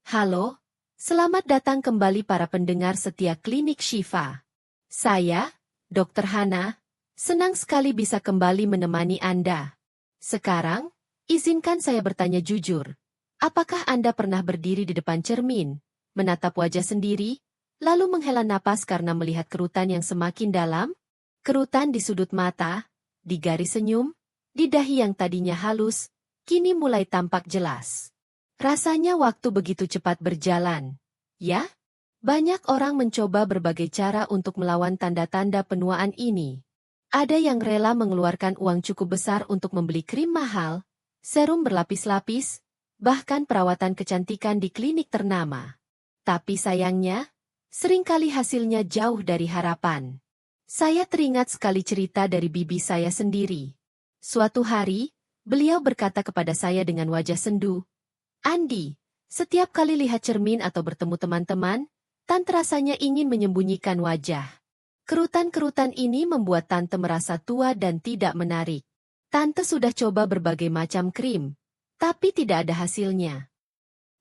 Halo, selamat datang kembali para pendengar setia Klinik Shifa. Saya, Dr. Hana, senang sekali bisa kembali menemani Anda. Sekarang, izinkan saya bertanya jujur. Apakah Anda pernah berdiri di depan cermin, menatap wajah sendiri, lalu menghela napas karena melihat kerutan yang semakin dalam? Kerutan di sudut mata, di garis senyum, di dahi yang tadinya halus, kini mulai tampak jelas. Rasanya waktu begitu cepat berjalan. Ya? Banyak orang mencoba berbagai cara untuk melawan tanda-tanda penuaan ini. Ada yang rela mengeluarkan uang cukup besar untuk membeli krim mahal, serum berlapis-lapis, bahkan perawatan kecantikan di klinik ternama. Tapi sayangnya, seringkali hasilnya jauh dari harapan. Saya teringat sekali cerita dari bibi saya sendiri. Suatu hari, beliau berkata kepada saya dengan wajah sendu, "Andi, setiap kali lihat cermin atau bertemu teman-teman, Tante rasanya ingin menyembunyikan wajah. Kerutan-kerutan ini membuat Tante merasa tua dan tidak menarik. Tante sudah coba berbagai macam krim, tapi tidak ada hasilnya."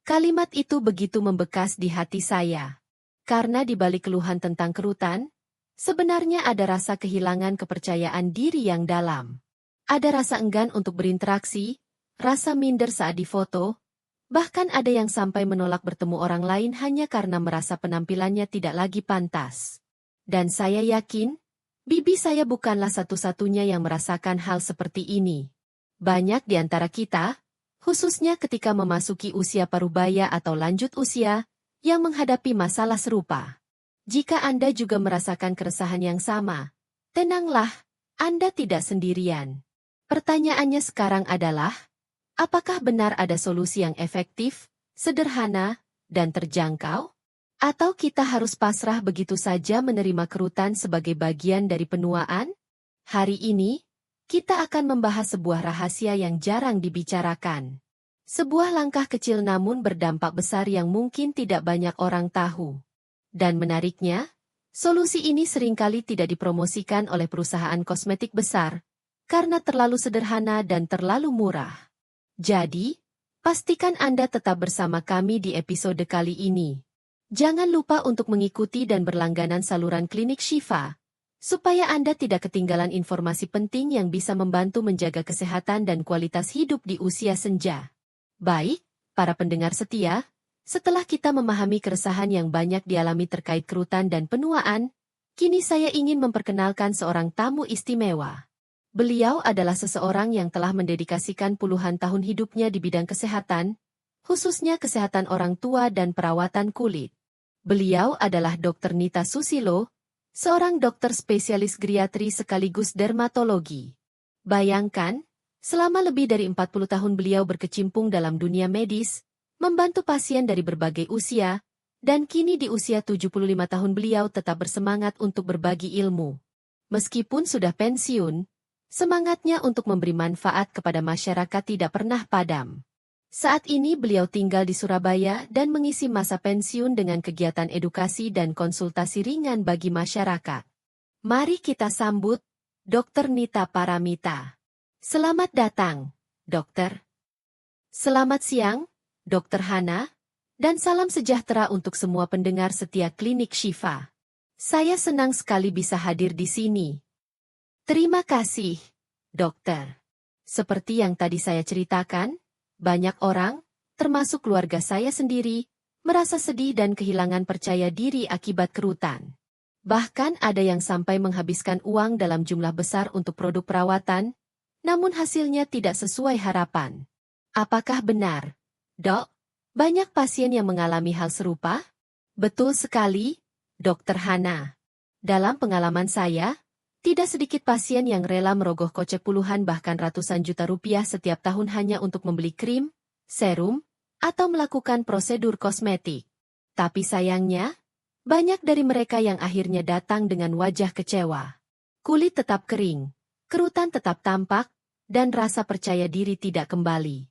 Kalimat itu begitu membekas di hati saya. Karena di balik keluhan tentang kerutan, sebenarnya ada rasa kehilangan kepercayaan diri yang dalam. Ada rasa enggan untuk berinteraksi, rasa minder saat difoto, bahkan ada yang sampai menolak bertemu orang lain hanya karena merasa penampilannya tidak lagi pantas. Dan saya yakin, bibi saya bukanlah satu-satunya yang merasakan hal seperti ini. Banyak di antara kita, khususnya ketika memasuki usia parubaya atau lanjut usia, yang menghadapi masalah serupa. Jika Anda juga merasakan keresahan yang sama, tenanglah, Anda tidak sendirian. Pertanyaannya sekarang adalah, apakah benar ada solusi yang efektif, sederhana, dan terjangkau? Atau kita harus pasrah begitu saja menerima kerutan sebagai bagian dari penuaan? Hari ini, kita akan membahas sebuah rahasia yang jarang dibicarakan. Sebuah langkah kecil namun berdampak besar yang mungkin tidak banyak orang tahu. Dan menariknya, solusi ini seringkali tidak dipromosikan oleh perusahaan kosmetik besar, karena terlalu sederhana dan terlalu murah. Jadi, pastikan Anda tetap bersama kami di episode kali ini. Jangan lupa untuk mengikuti dan berlangganan saluran Klinik Shifa, supaya Anda tidak ketinggalan informasi penting yang bisa membantu menjaga kesehatan dan kualitas hidup di usia senja. Baik, para pendengar setia, setelah kita memahami keresahan yang banyak dialami terkait kerutan dan penuaan, kini saya ingin memperkenalkan seorang tamu istimewa. Beliau adalah seseorang yang telah mendedikasikan puluhan tahun hidupnya di bidang kesehatan, khususnya kesehatan orang tua dan perawatan kulit. Beliau adalah Dr. Nita Susilo, seorang dokter spesialis geriatri sekaligus dermatologi. Bayangkan, selama lebih dari 40 tahun beliau berkecimpung dalam dunia medis, membantu pasien dari berbagai usia, dan kini di usia 75 tahun beliau tetap bersemangat untuk berbagi ilmu. Meskipun sudah pensiun, semangatnya untuk memberi manfaat kepada masyarakat tidak pernah padam. Saat ini beliau tinggal di Surabaya dan mengisi masa pensiun dengan kegiatan edukasi dan konsultasi ringan bagi masyarakat. Mari kita sambut Dr. Nita Paramita. Selamat datang, Dokter. Selamat siang, Dr. Hana, dan salam sejahtera untuk semua pendengar setia Klinik Shifa. Saya senang sekali bisa hadir di sini. Terima kasih, Dokter. Seperti yang tadi saya ceritakan, banyak orang, termasuk keluarga saya sendiri, merasa sedih dan kehilangan percaya diri akibat kerutan. Bahkan ada yang sampai menghabiskan uang dalam jumlah besar untuk produk perawatan, namun hasilnya tidak sesuai harapan. Apakah benar, Dok? Banyak pasien yang mengalami hal serupa? Betul sekali, Dokter Hana. Dalam pengalaman saya, tidak sedikit pasien yang rela merogoh kocek puluhan bahkan ratusan juta rupiah setiap tahun hanya untuk membeli krim, serum, atau melakukan prosedur kosmetik. Tapi sayangnya, banyak dari mereka yang akhirnya datang dengan wajah kecewa. Kulit tetap kering, kerutan tetap tampak, dan rasa percaya diri tidak kembali.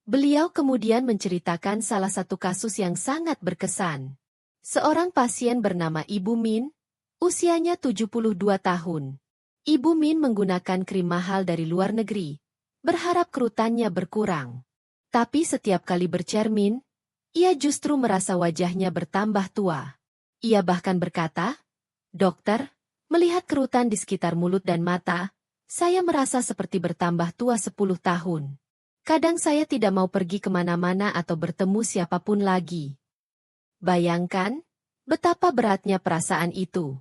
Beliau kemudian menceritakan salah satu kasus yang sangat berkesan. Seorang pasien bernama Ibu Min, usianya 72 tahun. Ibu Min menggunakan krim mahal dari luar negeri, berharap kerutannya berkurang. Tapi setiap kali bercermin, Ia justru merasa wajahnya bertambah tua. Ia bahkan berkata, "Dokter, melihat kerutan di sekitar mulut dan mata, saya merasa seperti bertambah tua 10 tahun. Kadang saya tidak mau pergi kemana-mana atau bertemu siapapun lagi." Bayangkan, betapa beratnya perasaan itu.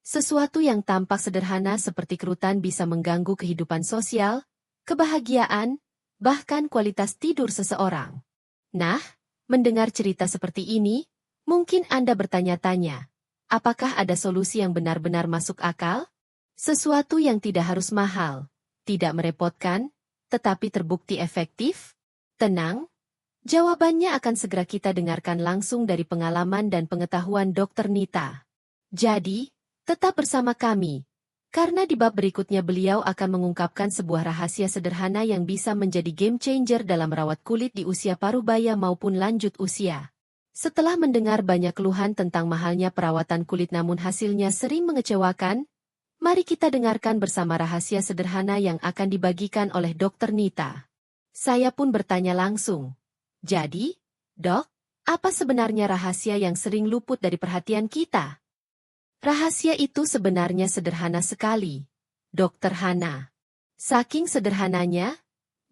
Sesuatu yang tampak sederhana seperti kerutan bisa mengganggu kehidupan sosial, kebahagiaan, bahkan kualitas tidur seseorang. Nah, mendengar cerita seperti ini, mungkin Anda bertanya-tanya, apakah ada solusi yang benar-benar masuk akal? Sesuatu yang tidak harus mahal, tidak merepotkan, tetapi terbukti efektif? Tenang, jawabannya akan segera kita dengarkan langsung dari pengalaman dan pengetahuan Dr. Nita. Jadi, tetap bersama kami, karena di bab berikutnya beliau akan mengungkapkan sebuah rahasia sederhana yang bisa menjadi game changer dalam merawat kulit di usia parubaya maupun lanjut usia. Setelah mendengar banyak keluhan tentang mahalnya perawatan kulit namun hasilnya sering mengecewakan, mari kita dengarkan bersama rahasia sederhana yang akan dibagikan oleh Dr. Nita. Saya pun bertanya langsung. Jadi, Dok, apa sebenarnya rahasia yang sering luput dari perhatian kita? Rahasia itu sebenarnya sederhana sekali, Dr. Hana. Saking sederhananya,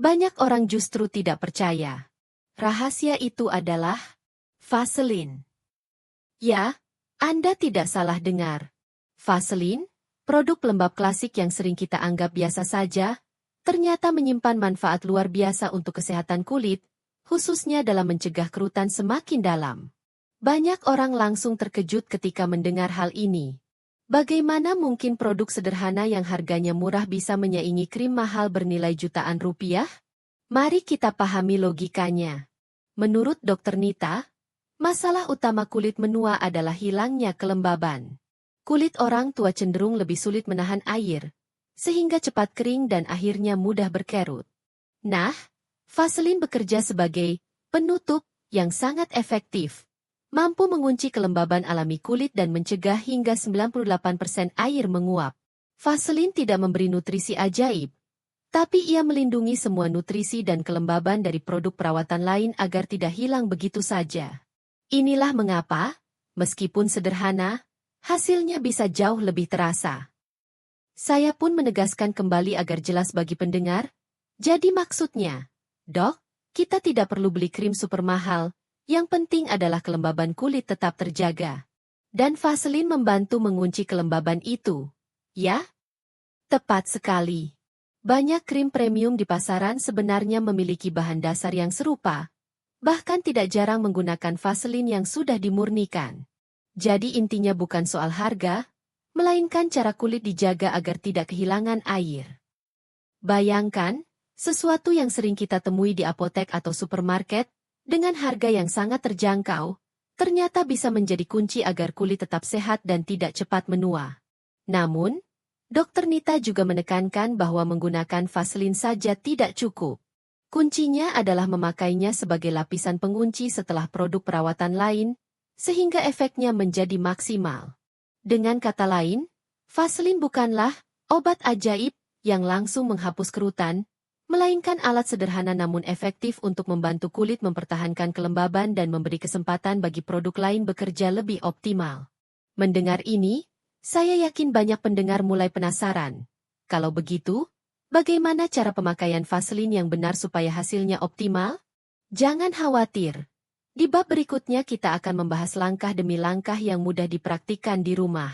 banyak orang justru tidak percaya. Rahasia itu adalah Vaseline. Ya, Anda tidak salah dengar. Vaseline, produk pelembab klasik yang sering kita anggap biasa saja, ternyata menyimpan manfaat luar biasa untuk kesehatan kulit, khususnya dalam mencegah kerutan semakin dalam. Banyak orang langsung terkejut ketika mendengar hal ini. Bagaimana mungkin produk sederhana yang harganya murah bisa menyaingi krim mahal bernilai jutaan rupiah? Mari kita pahami logikanya. Menurut Dr. Nita, masalah utama kulit menua adalah hilangnya kelembaban. Kulit orang tua cenderung lebih sulit menahan air, sehingga cepat kering dan akhirnya mudah berkerut. Nah, Vaseline bekerja sebagai penutup yang sangat efektif, mampu mengunci kelembaban alami kulit dan mencegah hingga 98% air menguap. Vaseline tidak memberi nutrisi ajaib, tapi ia melindungi semua nutrisi dan kelembaban dari produk perawatan lain agar tidak hilang begitu saja. Inilah mengapa, meskipun sederhana, hasilnya bisa jauh lebih terasa. Saya pun menegaskan kembali agar jelas bagi pendengar, jadi maksudnya, Dok, kita tidak perlu beli krim super mahal, yang penting adalah kelembaban kulit tetap terjaga. Dan Vaseline membantu mengunci kelembaban itu. Ya? Tepat sekali. Banyak krim premium di pasaran sebenarnya memiliki bahan dasar yang serupa, bahkan tidak jarang menggunakan Vaseline yang sudah dimurnikan. Jadi intinya bukan soal harga, melainkan cara kulit dijaga agar tidak kehilangan air. Bayangkan, sesuatu yang sering kita temui di apotek atau supermarket, dengan harga yang sangat terjangkau, ternyata bisa menjadi kunci agar kulit tetap sehat dan tidak cepat menua. Namun, Dr. Nita juga menekankan bahwa menggunakan Vaseline saja tidak cukup. Kuncinya adalah memakainya sebagai lapisan pengunci setelah produk perawatan lain, sehingga efeknya menjadi maksimal. Dengan kata lain, Vaseline bukanlah obat ajaib yang langsung menghapus kerutan, melainkan alat sederhana namun efektif untuk membantu kulit mempertahankan kelembaban dan memberi kesempatan bagi produk lain bekerja lebih optimal. Mendengar ini, saya yakin banyak pendengar mulai penasaran. Kalau begitu, bagaimana cara pemakaian Vaseline yang benar supaya hasilnya optimal? Jangan khawatir. Di bab berikutnya kita akan membahas langkah demi langkah yang mudah dipraktikkan di rumah.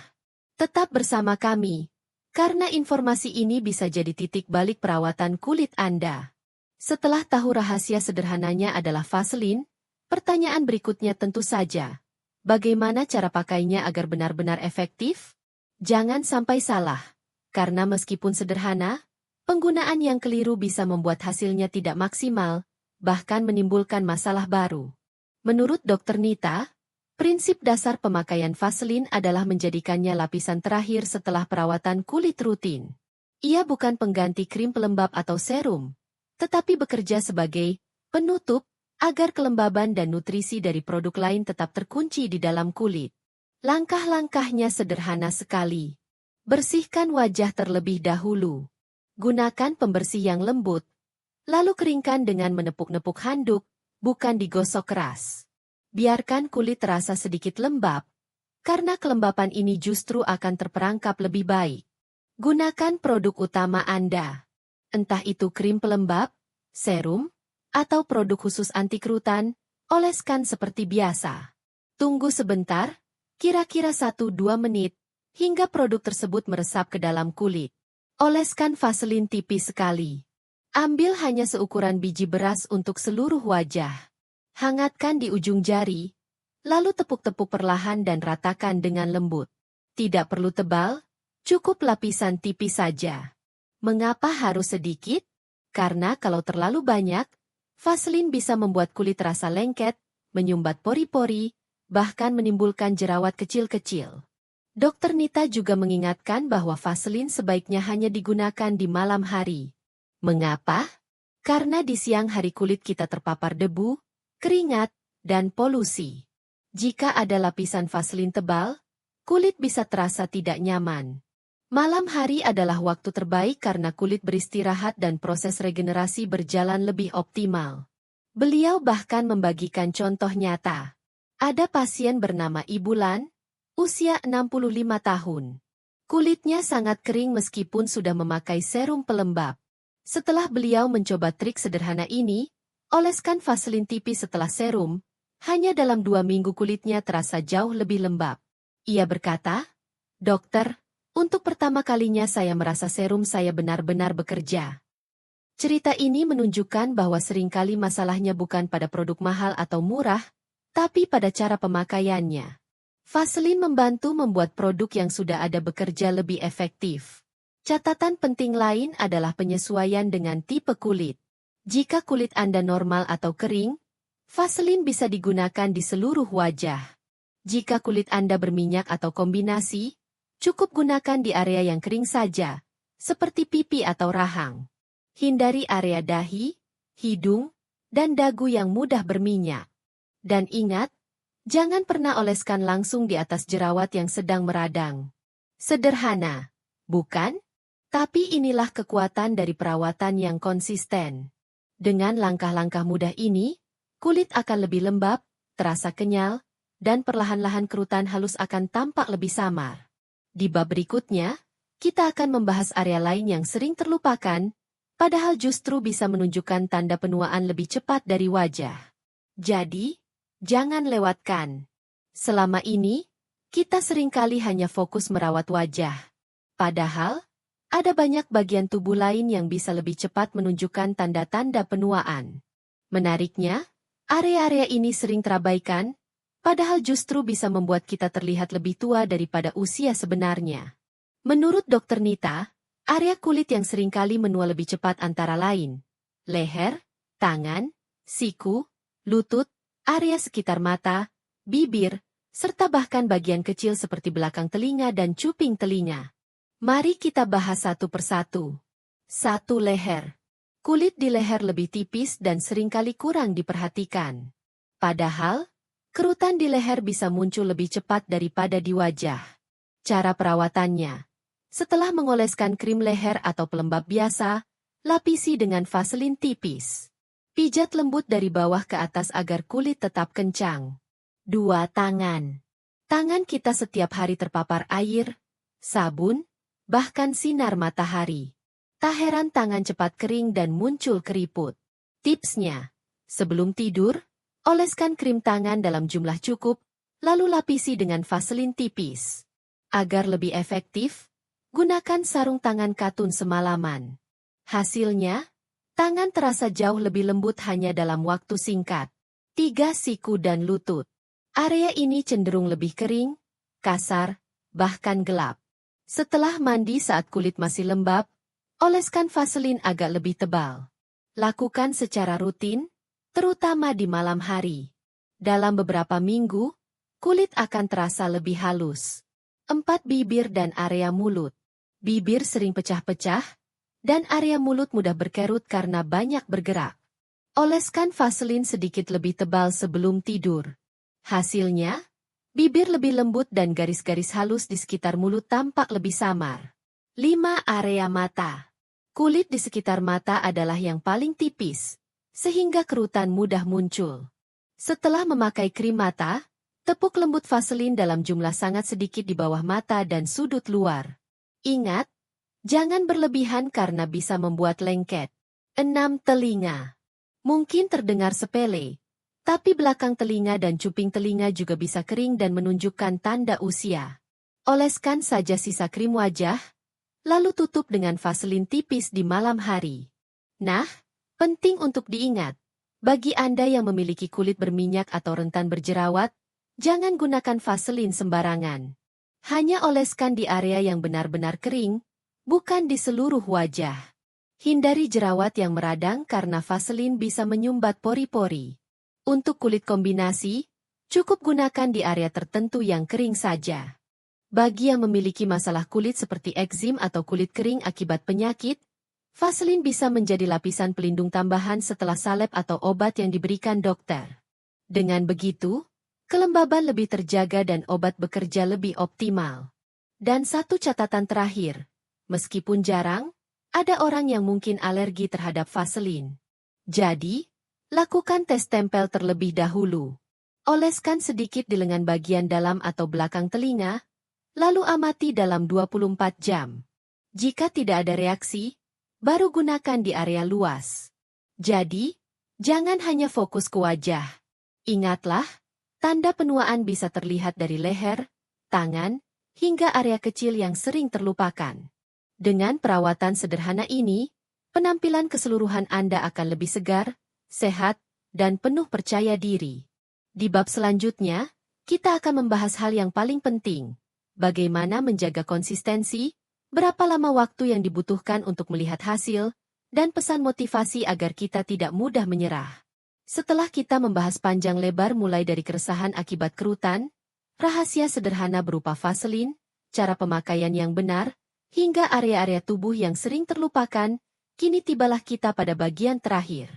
Tetap bersama kami. Karena informasi ini bisa jadi titik balik perawatan kulit Anda. Setelah tahu rahasia sederhananya adalah Vaseline, pertanyaan berikutnya tentu saja, bagaimana cara pakainya agar benar-benar efektif? Jangan sampai salah, karena meskipun sederhana, penggunaan yang keliru bisa membuat hasilnya tidak maksimal, bahkan menimbulkan masalah baru. Menurut Dr. Nita, prinsip dasar pemakaian Vaseline adalah menjadikannya lapisan terakhir setelah perawatan kulit rutin. Ia bukan pengganti krim pelembab atau serum, tetapi bekerja sebagai penutup agar kelembaban dan nutrisi dari produk lain tetap terkunci di dalam kulit. Langkah-langkahnya sederhana sekali. Bersihkan wajah terlebih dahulu. Gunakan pembersih yang lembut, lalu keringkan dengan menepuk-nepuk handuk, bukan digosok keras. Biarkan kulit terasa sedikit lembab, karena kelembapan ini justru akan terperangkap lebih baik. Gunakan produk utama Anda. Entah itu krim pelembab, serum, atau produk khusus anti kerutan, oleskan seperti biasa. Tunggu sebentar, kira-kira 1-2 menit, hingga produk tersebut meresap ke dalam kulit. Oleskan vaselin tipis sekali. Ambil hanya seukuran biji beras untuk seluruh wajah. Hangatkan di ujung jari, lalu tepuk-tepuk perlahan dan ratakan dengan lembut. Tidak perlu tebal, cukup lapisan tipis saja. Mengapa harus sedikit? Karena kalau terlalu banyak, vaselin bisa membuat kulit terasa lengket, menyumbat pori-pori, bahkan menimbulkan jerawat kecil-kecil. Dokter Nita juga mengingatkan bahwa vaselin sebaiknya hanya digunakan di malam hari. Mengapa? Karena di siang hari kulit kita terpapar debu, keringat, dan polusi. Jika ada lapisan vaselin tebal, kulit bisa terasa tidak nyaman. Malam hari adalah waktu terbaik karena kulit beristirahat dan proses regenerasi berjalan lebih optimal. Beliau bahkan membagikan contoh nyata. Ada pasien bernama Ibu Lan, usia 65 tahun. Kulitnya sangat kering meskipun sudah memakai serum pelembab. Setelah beliau mencoba trik sederhana ini, oleskan vaselin tipis setelah serum, hanya dalam 2 minggu kulitnya terasa jauh lebih lembab. Ia berkata, "Dokter, untuk pertama kalinya saya merasa serum saya benar-benar bekerja." Cerita ini menunjukkan bahwa seringkali masalahnya bukan pada produk mahal atau murah, tapi pada cara pemakaiannya. Vaselin membantu membuat produk yang sudah ada bekerja lebih efektif. Catatan penting lain adalah penyesuaian dengan tipe kulit. Jika kulit Anda normal atau kering, vaselin bisa digunakan di seluruh wajah. Jika kulit Anda berminyak atau kombinasi, cukup gunakan di area yang kering saja, seperti pipi atau rahang. Hindari area dahi, hidung, dan dagu yang mudah berminyak. Dan ingat, jangan pernah oleskan langsung di atas jerawat yang sedang meradang. Sederhana, bukan? Tapi inilah kekuatan dari perawatan yang konsisten. Dengan langkah-langkah mudah ini, kulit akan lebih lembab, terasa kenyal, dan perlahan-lahan kerutan halus akan tampak lebih samar. Di bab berikutnya, kita akan membahas area lain yang sering terlupakan, padahal justru bisa menunjukkan tanda penuaan lebih cepat dari wajah. Jadi, jangan lewatkan. Selama ini, kita seringkali hanya fokus merawat wajah. Padahal, ada banyak bagian tubuh lain yang bisa lebih cepat menunjukkan tanda-tanda penuaan. Menariknya, area-area ini sering terabaikan, padahal justru bisa membuat kita terlihat lebih tua daripada usia sebenarnya. Menurut Dr. Nita, area kulit yang seringkali menua lebih cepat antara lain leher, tangan, siku, lutut, area sekitar mata, bibir, serta bahkan bagian kecil seperti belakang telinga dan cuping telinga. Mari kita bahas satu persatu. 1. Leher. Kulit di leher lebih tipis dan seringkali kurang diperhatikan. Padahal, kerutan di leher bisa muncul lebih cepat daripada di wajah. Cara perawatannya. Setelah mengoleskan krim leher atau pelembab biasa, lapisi dengan vaselin tipis. Pijat lembut dari bawah ke atas agar kulit tetap kencang. 2. Tangan. Tangan kita setiap hari terpapar air, sabun, bahkan sinar matahari. Tak heran tangan cepat kering dan muncul keriput. Tipsnya, sebelum tidur, oleskan krim tangan dalam jumlah cukup, lalu lapisi dengan vaselin tipis. Agar lebih efektif, gunakan sarung tangan katun semalaman. Hasilnya, tangan terasa jauh lebih lembut hanya dalam waktu singkat. 3. Siku dan lutut. Area ini cenderung lebih kering, kasar, bahkan gelap. Setelah mandi saat kulit masih lembab, oleskan vaselin agak lebih tebal. Lakukan secara rutin, terutama di malam hari. Dalam beberapa minggu, kulit akan terasa lebih halus. 4. Bibir dan area mulut. Bibir sering pecah-pecah, dan area mulut mudah berkerut karena banyak bergerak. Oleskan vaselin sedikit lebih tebal sebelum tidur. Hasilnya, bibir lebih lembut dan garis-garis halus di sekitar mulut tampak lebih samar. 5. Area mata. Kulit di sekitar mata adalah yang paling tipis, sehingga kerutan mudah muncul. Setelah memakai krim mata, tepuk lembut Vaseline dalam jumlah sangat sedikit di bawah mata dan sudut luar. Ingat, jangan berlebihan karena bisa membuat lengket. 6. Telinga. Mungkin terdengar sepele, tapi belakang telinga dan cuping telinga juga bisa kering dan menunjukkan tanda usia. Oleskan saja sisa krim wajah, lalu tutup dengan Vaseline tipis di malam hari. Nah, penting untuk diingat, bagi Anda yang memiliki kulit berminyak atau rentan berjerawat, jangan gunakan Vaseline sembarangan. Hanya oleskan di area yang benar-benar kering, bukan di seluruh wajah. Hindari jerawat yang meradang karena Vaseline bisa menyumbat pori-pori. Untuk kulit kombinasi, cukup gunakan di area tertentu yang kering saja. Bagi yang memiliki masalah kulit seperti ekzim atau kulit kering akibat penyakit, Vaseline bisa menjadi lapisan pelindung tambahan setelah salep atau obat yang diberikan dokter. Dengan begitu, kelembaban lebih terjaga dan obat bekerja lebih optimal. Dan satu catatan terakhir, meskipun jarang, ada orang yang mungkin alergi terhadap Vaseline. Jadi, lakukan tes tempel terlebih dahulu. Oleskan sedikit di lengan bagian dalam atau belakang telinga, lalu amati dalam 24 jam. Jika tidak ada reaksi, baru gunakan di area luas. Jadi, jangan hanya fokus ke wajah. Ingatlah, tanda penuaan bisa terlihat dari leher, tangan, hingga area kecil yang sering terlupakan. Dengan perawatan sederhana ini, penampilan keseluruhan Anda akan lebih segar, sehat, dan penuh percaya diri. Di bab selanjutnya, kita akan membahas hal yang paling penting, bagaimana menjaga konsistensi, berapa lama waktu yang dibutuhkan untuk melihat hasil, dan pesan motivasi agar kita tidak mudah menyerah. Setelah kita membahas panjang lebar mulai dari keresahan akibat kerutan, rahasia sederhana berupa Vaseline, cara pemakaian yang benar, hingga area-area tubuh yang sering terlupakan, kini tibalah kita pada bagian terakhir.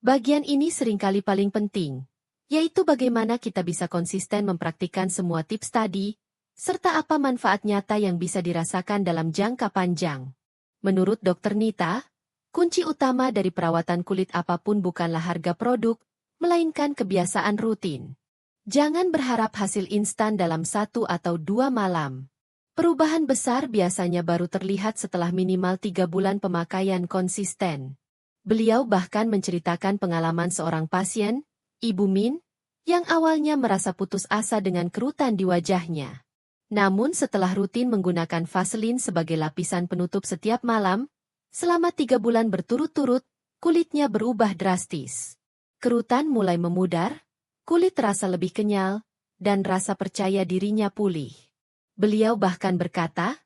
Bagian ini seringkali paling penting, yaitu bagaimana kita bisa konsisten mempraktikkan semua tips tadi, serta apa manfaat nyata yang bisa dirasakan dalam jangka panjang. Menurut Dr. Nita, kunci utama dari perawatan kulit apapun bukanlah harga produk, melainkan kebiasaan rutin. Jangan berharap hasil instan dalam 1 atau 2 malam. Perubahan besar biasanya baru terlihat setelah minimal 3 bulan pemakaian konsisten. Beliau bahkan menceritakan pengalaman seorang pasien, Ibu Min, yang awalnya merasa putus asa dengan kerutan di wajahnya. Namun setelah rutin menggunakan Vaseline sebagai lapisan penutup setiap malam, selama 3 bulan berturut-turut, kulitnya berubah drastis. Kerutan mulai memudar, kulit terasa lebih kenyal, dan rasa percaya dirinya pulih. Beliau bahkan berkata,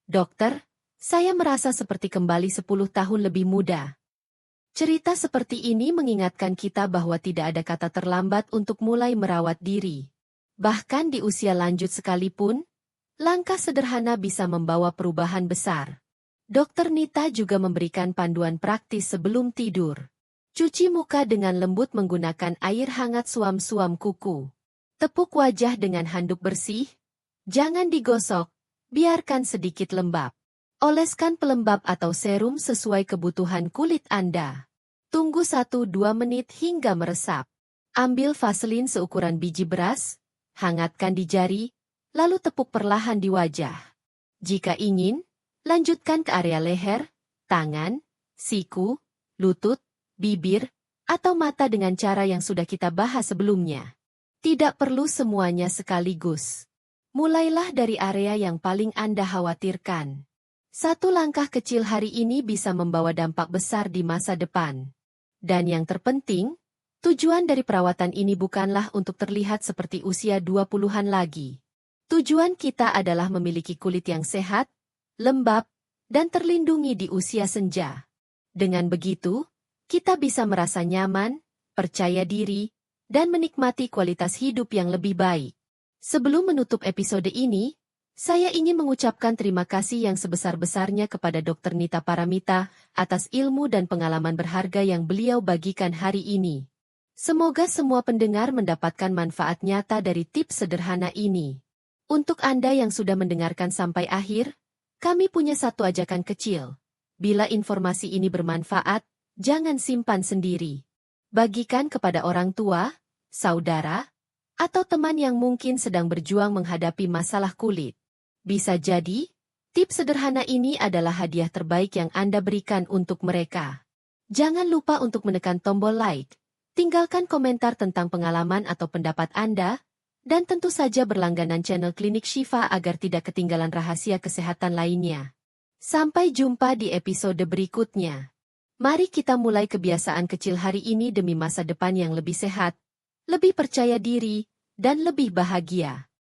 "Dokter, saya merasa seperti kembali 10 tahun lebih muda." Cerita seperti ini mengingatkan kita bahwa tidak ada kata terlambat untuk mulai merawat diri. Bahkan di usia lanjut sekalipun, langkah sederhana bisa membawa perubahan besar. Dr. Nita juga memberikan panduan praktis sebelum tidur. Cuci muka dengan lembut menggunakan air hangat suam-suam kuku. Tepuk wajah dengan handuk bersih. Jangan digosok, biarkan sedikit lembab. Oleskan pelembab atau serum sesuai kebutuhan kulit Anda. Tunggu 1-2 menit hingga meresap. Ambil Vaseline seukuran biji beras, hangatkan di jari, lalu tepuk perlahan di wajah. Jika ingin, lanjutkan ke area leher, tangan, siku, lutut, bibir, atau mata dengan cara yang sudah kita bahas sebelumnya. Tidak perlu semuanya sekaligus. Mulailah dari area yang paling Anda khawatirkan. Satu langkah kecil hari ini bisa membawa dampak besar di masa depan. Dan yang terpenting, tujuan dari perawatan ini bukanlah untuk terlihat seperti usia 20-an lagi. Tujuan kita adalah memiliki kulit yang sehat, lembab, dan terlindungi di usia senja. Dengan begitu, kita bisa merasa nyaman, percaya diri, dan menikmati kualitas hidup yang lebih baik. Sebelum menutup episode ini, saya ingin mengucapkan terima kasih yang sebesar-besarnya kepada Dr. Nita Paramita atas ilmu dan pengalaman berharga yang beliau bagikan hari ini. Semoga semua pendengar mendapatkan manfaat nyata dari tips sederhana ini. Untuk Anda yang sudah mendengarkan sampai akhir, kami punya satu ajakan kecil. Bila informasi ini bermanfaat, jangan simpan sendiri. Bagikan kepada orang tua, saudara, atau teman yang mungkin sedang berjuang menghadapi masalah kulit. Bisa jadi, tips sederhana ini adalah hadiah terbaik yang Anda berikan untuk mereka. Jangan lupa untuk menekan tombol like, tinggalkan komentar tentang pengalaman atau pendapat Anda, dan tentu saja berlangganan channel Klinik Shifa agar tidak ketinggalan rahasia kesehatan lainnya. Sampai jumpa di episode berikutnya. Mari kita mulai kebiasaan kecil hari ini demi masa depan yang lebih sehat, lebih percaya diri, dan lebih bahagia.